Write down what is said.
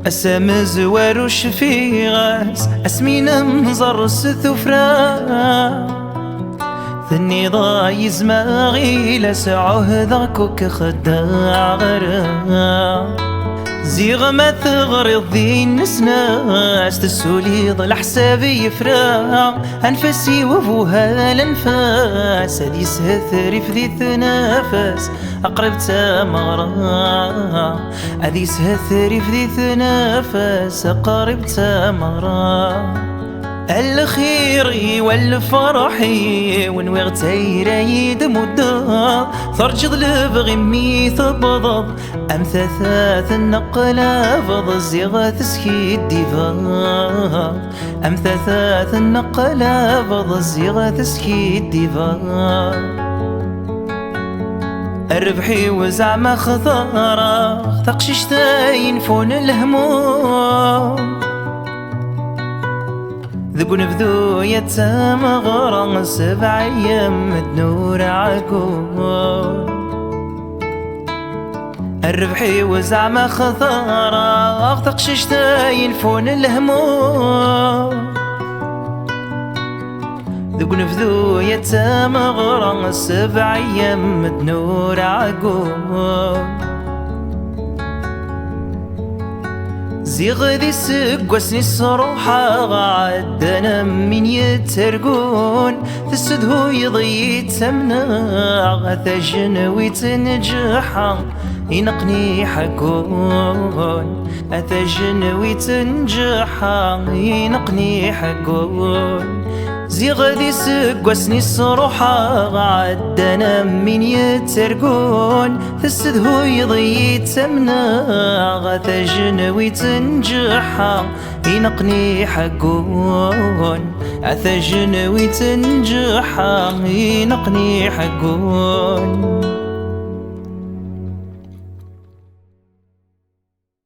أسام زوار وشفيغاس أسمين مزر ثفرا ثني ضاي زماغي لسعه ذاكوك خداع غرا زيغ ما تغرض ذي النسناس تسولي ضل حسابي يفرا أنفسي وفوها الأنفاس هذي سهثري في ذي ثنافس أقرب تامغرا هذي سهثري في ذي ثنافس أقرب تامغرا الخيري والفرحي ونويغ تيرايد مدة ثرجض لبغمي ثبضض أمثاثاث النقلا فض الزيغة تسكيد ديفاض أمثاثاث النقلا فض الزيغة تسكيد ديفاض الربحي وزعما خثارة تقشش تاينفون الهموم ذبون بذو يتام غرام 7 أيام النور عقول الربحي وزعما خثارة تقشش تاينفون الهموم ذبون بذو يتام غرام 7 أيام النور عقول زيغ ذي سقوسني الصروحة غعدنا من يترقون تسدهو يضي تمنع أثجنوي تنجحا ينقني حقون أثجنوي تنجحا ينقني حقون زيغ ذي سقوسني الصروحة عدنا من يترقون تسدهو يضي تمنع غثجنوي تنجحا ينقني حقون أثجنوي تنجحا ينقني حقون